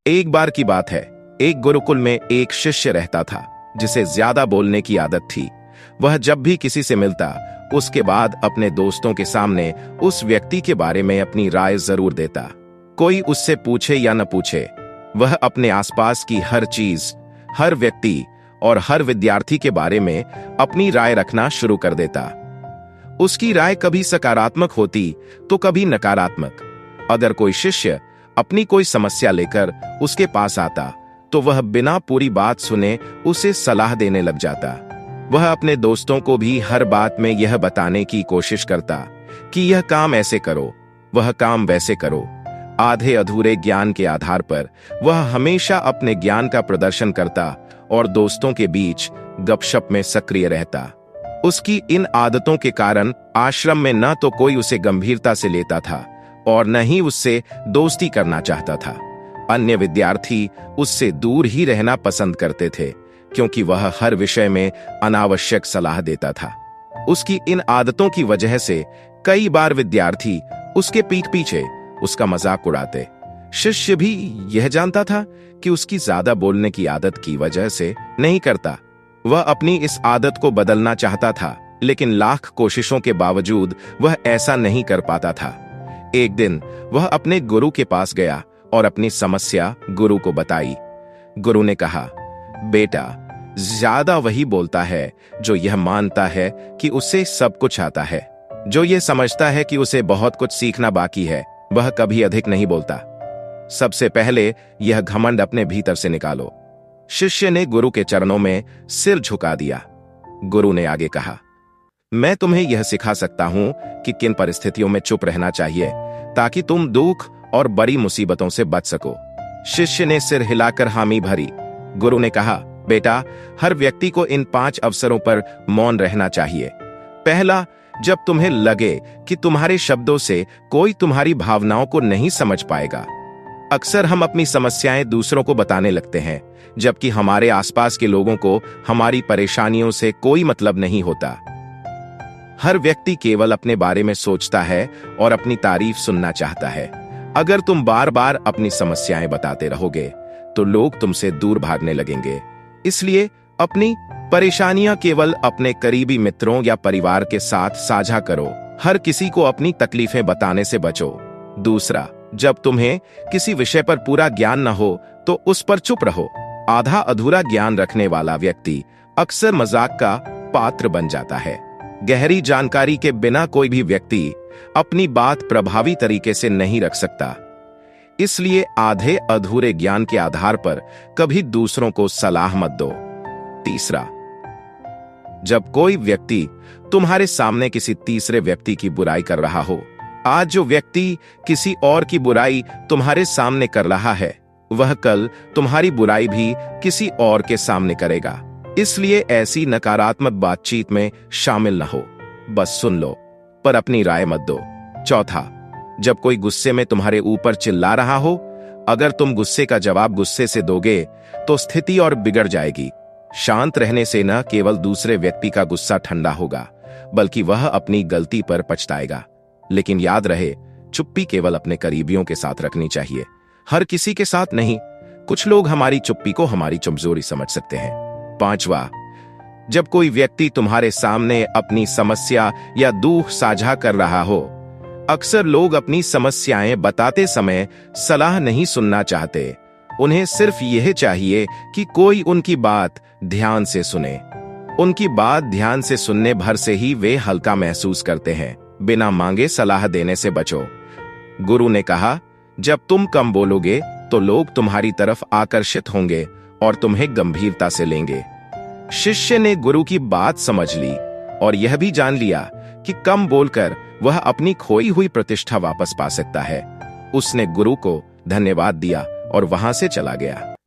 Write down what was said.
एक बार की बात है, एक गुरुकुल में एक शिष्य रहता था जिसे ज्यादा बोलने की आदत थी। वह जब भी किसी से मिलता उसके बाद अपने दोस्तों के सामने उस व्यक्ति के बारे में अपनी राय जरूर देता। कोई उससे पूछे या न पूछे, वह अपने आसपास की हर चीज, हर व्यक्ति और हर विद्यार्थी के बारे में अपनी राय रखना शुरू कर देता। उसकी राय कभी सकारात्मक होती तो कभी नकारात्मक। अगर कोई शिष्य अपनी कोई समस्या लेकर उसके पास आता तो वह बिना पूरी बात सुने उसे सलाह देने लग जाता। वह अपने दोस्तों को भी हर बात में यह बताने की कोशिश करता कि यह काम ऐसे करो, वह काम वैसे करो। आधे अधूरे ज्ञान के आधार पर वह हमेशा अपने ज्ञान का प्रदर्शन करता और दोस्तों के बीच गपशप में सक्रिय रहता। उसकी इन आदतों के कारण आश्रम में न तो कोई उसे गंभीरता से लेता था और न ही उससे दोस्ती करना चाहता था। अन्य विद्यार्थी उससे दूर ही रहना पसंद करते थे क्योंकि वह हर विषय में अनावश्यक सलाह देता था। उसकी इन आदतों की वजह से कई बार विद्यार्थी उसके पीठ पीछे उसका मजाक उड़ाते। शिष्य भी यह जानता था कि उसकी ज्यादा बोलने की आदत की वजह से नहीं करता। वह अपनी इस आदत को बदलना चाहता था, लेकिन लाख कोशिशों के बावजूद वह ऐसा नहीं कर पाता था। एक दिन वह अपने गुरु के पास गया और अपनी समस्या गुरु को बताई। गुरु ने कहा, बेटा, ज्यादा वही बोलता है जो यह मानता है कि उसे सब कुछ आता है। जो यह समझता है कि उसे बहुत कुछ सीखना बाकी है, वह कभी अधिक नहीं बोलता। सबसे पहले यह घमंड अपने भीतर से निकालो। शिष्य ने गुरु के चरणों में सिर झुका दिया। गुरु ने आगे कहा, मैं तुम्हें यह सिखा सकता हूं कि किन परिस्थितियों में चुप रहना चाहिए ताकि तुम दुख और बड़ी मुसीबतों से बच सको। शिष्य ने सिर हिलाकर हामी भरी। गुरु ने कहा, बेटा, हर व्यक्ति को इन 5 अवसरों पर मौन रहना चाहिए। पहला, जब तुम्हें लगे कि तुम्हारे शब्दों से कोई तुम्हारी भावनाओं को नहीं समझ पाएगा। अक्सर हम अपनी समस्याएं दूसरों को बताने लगते हैं, जबकि हमारे आसपास के लोगों को हमारी परेशानियों से कोई मतलब नहीं होता। हर व्यक्ति केवल अपने बारे में सोचता है और अपनी तारीफ सुनना चाहता है। अगर तुम बार बार अपनी समस्याएं बताते रहोगे तो लोग तुमसे दूर भागने लगेंगे। इसलिए अपनी परेशानियां केवल अपने करीबी मित्रों या परिवार के साथ साझा करो। हर किसी को अपनी तकलीफें बताने से बचो। दूसरा, जब तुम्हें किसी विषय पर पूरा ज्ञान न हो तो उस पर चुप रहो। आधा अधूरा ज्ञान रखने वाला व्यक्ति अक्सर मजाक का पात्र बन जाता है। गहरी जानकारी के बिना कोई भी व्यक्ति अपनी बात प्रभावी तरीके से नहीं रख सकता। इसलिए आधे अधूरे ज्ञान के आधार पर कभी दूसरों को सलाह मत दो। तीसरा, जब कोई व्यक्ति तुम्हारे सामने किसी तीसरे व्यक्ति की बुराई कर रहा हो, आज जो व्यक्ति किसी और की बुराई तुम्हारे सामने कर रहा है, वह कल तुम्हारी बुराई भी किसी और के सामने करेगा। इसलिए ऐसी नकारात्मक बातचीत में शामिल न हो। बस सुन लो, पर अपनी राय मत दो। चौथा, जब कोई गुस्से में तुम्हारे ऊपर चिल्ला रहा हो, अगर तुम गुस्से का जवाब गुस्से से दोगे तो स्थिति और बिगड़ जाएगी। शांत रहने से न केवल दूसरे व्यक्ति का गुस्सा ठंडा होगा, बल्कि वह अपनी गलती पर पछताएगा। लेकिन याद रहे, चुप्पी केवल अपने करीबियों के साथ रखनी चाहिए, हर किसी के साथ नहीं। कुछ लोग हमारी चुप्पी को हमारी कमजोरी समझ सकते हैं। पांचवा, जब कोई व्यक्ति तुम्हारे सामने अपनी समस्या या दुख साझा कर रहा हो, अक्सर लोग अपनी समस्याएं बताते समय सलाह नहीं सुनना चाहते। उन्हें सिर्फ यह चाहिए कि कोई उनकी बात ध्यान से सुने। उनकी बात ध्यान से सुनने भर से ही वे हल्का महसूस करते हैं। बिना मांगे सलाह देने से बचो। गुरु ने कहा, जब तुम कम बोलोगे तो लोग तुम्हारी तरफ आकर्षित होंगे और तुम्हें गंभीरता से लेंगे। शिष्य ने गुरु की बात समझ ली और यह भी जान लिया कि कम बोलकर वह अपनी खोई हुई प्रतिष्ठा वापस पा सकता है। उसने गुरु को धन्यवाद दिया और वहां से चला गया।